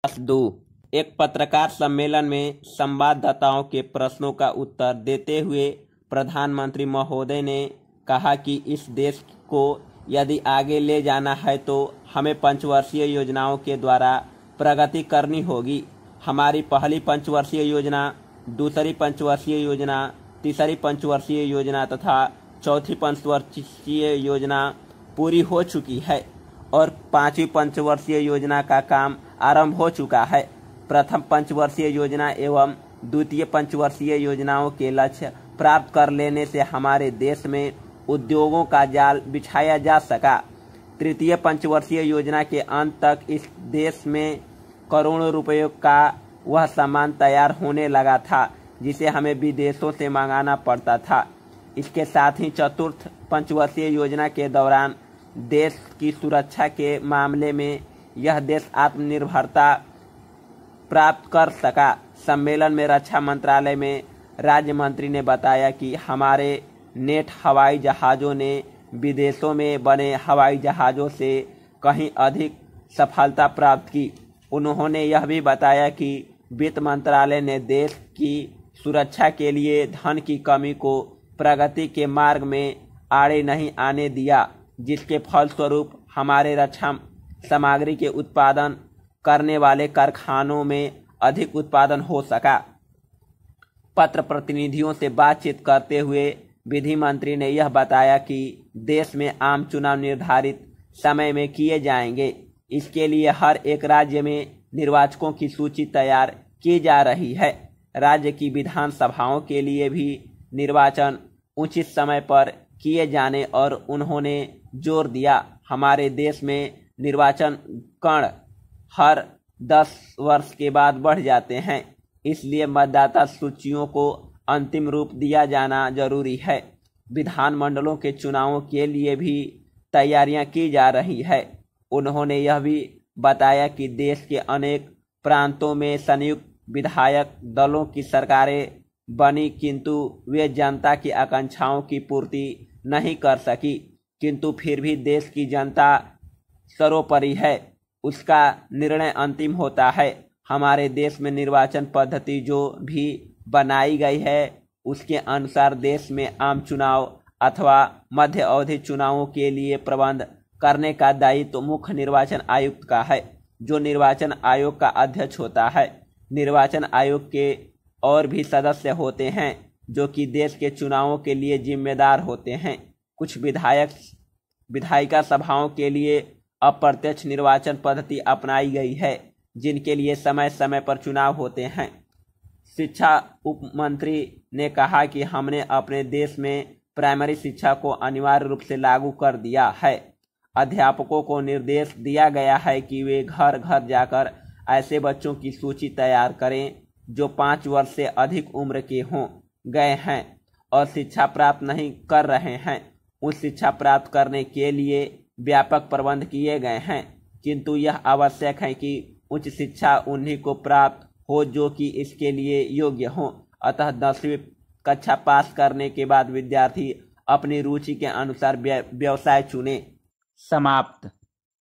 2। एक पत्रकार सम्मेलन में संवाददाताओं के प्रश्नों का उत्तर देते हुए प्रधानमंत्री महोदय ने कहा कि इस देश को यदि आगे ले जाना है तो हमें पंचवर्षीय योजनाओं के द्वारा प्रगति करनी होगी। हमारी पहली पंचवर्षीय योजना, दूसरी पंचवर्षीय योजना, तीसरी पंचवर्षीय योजना तथा चौथी पंचवर्षीय योजना पूरी हो चुकी है और पांचवी पंचवर्षीय योजना का काम आरंभ हो चुका है। प्रथम पंचवर्षीय योजना एवं द्वितीय पंचवर्षीय योजनाओं के लक्ष्य प्राप्त कर लेने से हमारे देश में उद्योगों का जाल बिछाया जा सका। तृतीय पंचवर्षीय योजना के अंत तक इस देश में करोड़ों रुपयों का वह सामान तैयार होने लगा था जिसे हमें विदेशों से मंगाना पड़ता था। इसके साथ ही चतुर्थ पंचवर्षीय योजना के दौरान देश की सुरक्षा के मामले में यह देश आत्मनिर्भरता प्राप्त कर सका। सम्मेलन में रक्षा मंत्रालय में राज्य मंत्री ने बताया कि हमारे नेट हवाई जहाज़ों ने विदेशों में बने हवाई जहाज़ों से कहीं अधिक सफलता प्राप्त की। उन्होंने यह भी बताया कि वित्त मंत्रालय ने देश की सुरक्षा के लिए धन की कमी को प्रगति के मार्ग में आड़े नहीं आने दिया, जिसके फलस्वरूप हमारे रक्षा सामग्री के उत्पादन करने वाले कारखानों में अधिक उत्पादन हो सका। पत्र प्रतिनिधियों से बातचीत करते हुए विधि मंत्री ने यह बताया कि देश में आम चुनाव निर्धारित समय में किए जाएंगे। इसके लिए हर एक राज्य में निर्वाचकों की सूची तैयार की जा रही है। राज्य की विधानसभाओं के लिए भी निर्वाचन उचित समय पर किए जाने और उन्होंने जोर दिया, हमारे देश में निर्वाचन कण हर 10 वर्ष के बाद बढ़ जाते हैं, इसलिए मतदाता सूचियों को अंतिम रूप दिया जाना जरूरी है। विधानमंडलों के चुनावों के लिए भी तैयारियां की जा रही है। उन्होंने यह भी बताया कि देश के अनेक प्रांतों में संयुक्त विधायक दलों की सरकारें बनी किंतु वे जनता की आकांक्षाओं की पूर्ति नहीं कर सकी, किंतु फिर भी देश की जनता सर्वोपरि है, उसका निर्णय अंतिम होता है। हमारे देश में निर्वाचन पद्धति जो भी बनाई गई है उसके अनुसार देश में आम चुनाव अथवा मध्य अवधि चुनावों के लिए प्रबंध करने का दायित्व तो मुख्य निर्वाचन आयुक्त का है, जो निर्वाचन आयोग का अध्यक्ष होता है। निर्वाचन आयोग के और भी सदस्य होते हैं जो कि देश के चुनावों के लिए जिम्मेदार होते हैं। कुछ विधायिका सभाओं के लिए अप्रत्यक्ष निर्वाचन पद्धति अपनाई गई है, जिनके लिए समय समय पर चुनाव होते हैं। शिक्षा उप मंत्री ने कहा कि हमने अपने देश में प्राइमरी शिक्षा को अनिवार्य रूप से लागू कर दिया है। अध्यापकों को निर्देश दिया गया है कि वे घर घर जाकर ऐसे बच्चों की सूची तैयार करें जो 5 वर्ष से अधिक उम्र के हों गए हैं और शिक्षा प्राप्त नहीं कर रहे हैं। उस शिक्षा प्राप्त करने के लिए व्यापक प्रबंध किए गए हैं, किंतु यह आवश्यक है कि उच्च शिक्षा उन्हीं को प्राप्त हो जो कि इसके लिए योग्य हों। अतः 10वीं कक्षा पास करने के बाद विद्यार्थी अपनी रुचि के अनुसार व्यवसाय चुने। समाप्त।